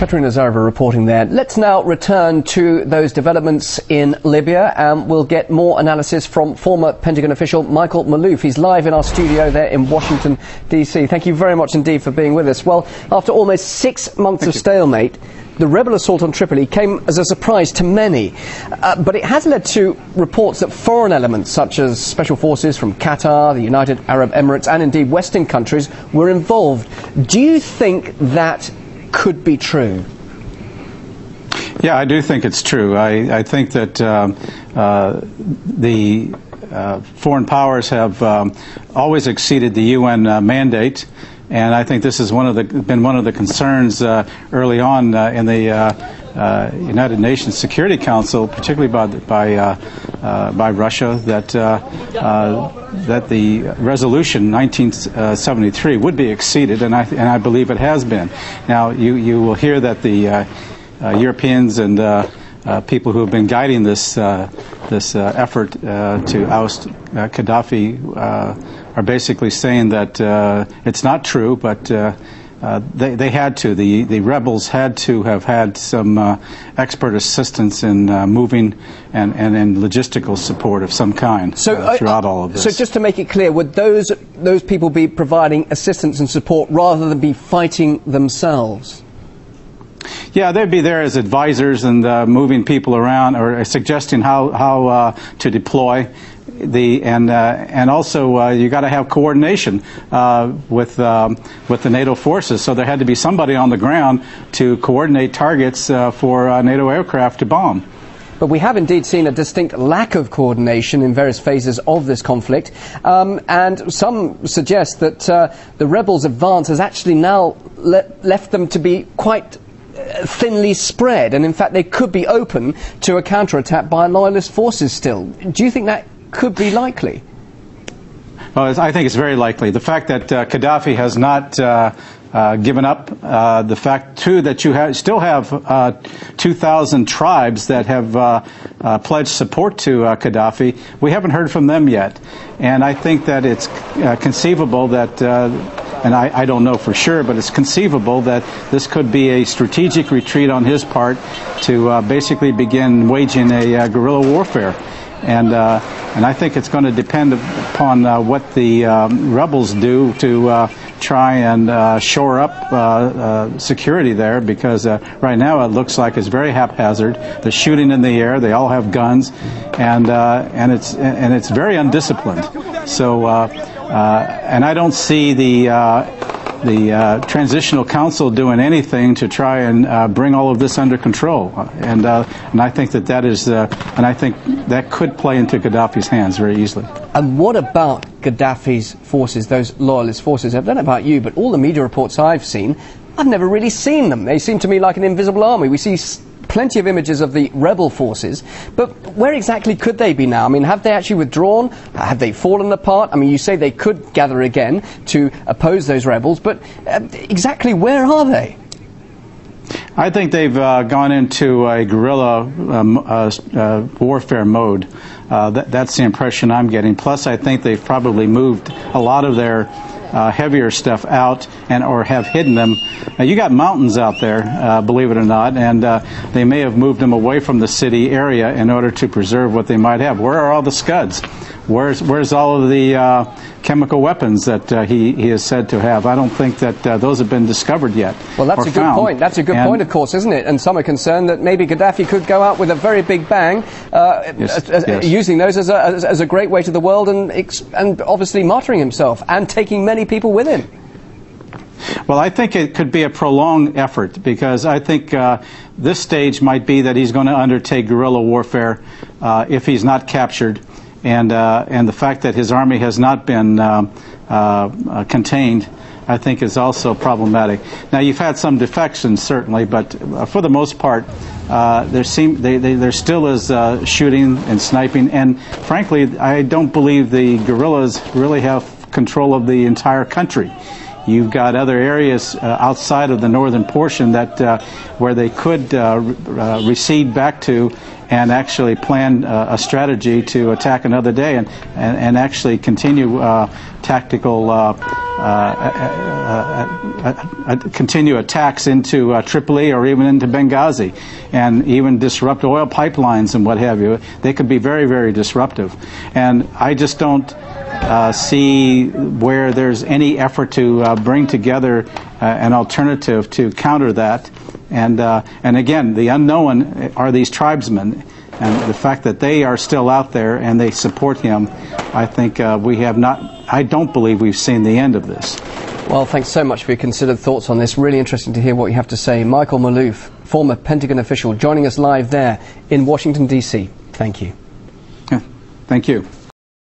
Katerina Zareva reporting there. Let's now return to those developments in Libya, and we'll get more analysis from former Pentagon official Michael Malouf. He's live in our studio there in Washington, D.C. Thank you very much indeed for being with us. Well, after almost 6 months of stalemate, the rebel assault on Tripoli came as a surprise to many, but it has led to reports that foreign elements such as special forces from Qatar, the United Arab Emirates and indeed Western countries were involved. Do you think that could be true? Yeah, I do think it's true. I think that the foreign powers have always exceeded the UN mandate. And I think this is been one of the concerns early on in the United Nations Security Council, particularly by Russia, that the resolution 1973 would be exceeded, and I believe it has been. Now you will hear that the Europeans and people who have been guiding this effort to oust Gaddafi are basically saying that it's not true, but they had to. The rebels had to have had some expert assistance in moving and in logistical support of some kind throughout all of this. So just to make it clear, would those people be providing assistance and support rather than be fighting themselves? Yeah, they'd be there as advisors and moving people around or suggesting how to deploy. And also you got to have coordination with the NATO forces. So there had to be somebody on the ground to coordinate targets for NATO aircraft to bomb. But we have indeed seen a distinct lack of coordination in various phases of this conflict, and some suggest that the rebels' advance has actually now left them to be quite thinly spread, and in fact they could be open to a counterattack by loyalist forces still. Do you think that could be likely? Well, I think it's very likely. The fact that Gaddafi has not given up, the fact, too, that you still have 2,000 tribes that have pledged support to Gaddafi. We haven't heard from them yet. And I think that it's conceivable that, and I don't know for sure, but it's conceivable that this could be a strategic retreat on his part to basically begin waging a guerrilla warfare. And I think it's going to depend upon what the rebels do to try and shore up security there, because right now it looks like it's very haphazard. They're shooting in the air. They all have guns, and it's very undisciplined. So and I don't see the Transitional Council doing anything to try and bring all of this under control, and I think that is, and I think that could play into Gaddafi's hands very easily. And what about Gaddafi's forces, those loyalist forces? I don't know about you, but all the media reports I've seen, I've never really seen them. They seem to me like an invisible army. We see plenty of images of the rebel forces, but where exactly could they be now? I mean, have they actually withdrawn? Have they fallen apart? I mean, you say they could gather again to oppose those rebels, but exactly where are they? I think they've gone into a guerrilla warfare mode. That's the impression I'm getting. Plus, I think they've probably moved a lot of their heavier stuff out or have hidden them. You got mountains out there, believe it or not, and they may have moved them away from the city area in order to preserve what they might have. Where are all the Scuds? Where's all of the chemical weapons that he is said to have? I don't think that those have been discovered yet. Well, that's a good point. That's a good point, of course, isn't it? And some are concerned that maybe Gaddafi could go out with a very big bang, using those as a great way to the world, and obviously martyring himself and taking many people with him. Well, I think it could be a prolonged effort, because I think this stage might be that he's going to undertake guerrilla warfare if he's not captured. And the fact that his army has not been contained, I think, is also problematic. Now, you've had some defections, certainly, but for the most part, there still is shooting and sniping. And frankly, I don't believe the guerrillas really have control of the entire country. You've got other areas outside of the northern portion that where they could recede back to and actually plan a strategy to attack another day and actually continue tactical continue attacks into Tripoli or even into Benghazi, and even disrupt oil pipelines and what have you. They could be very, very disruptive. And I just don't see where there's any effort to bring together an alternative to counter that. And again, the unknown are these tribesmen, and the fact that they are still out there and they support him. I think we have not. I don't believe we've seen the end of this. Well, thanks so much for your considered thoughts on this. Really interesting to hear what you have to say. Michael Malouf, former Pentagon official, joining us live there in Washington, D.C. Thank you. Thank you.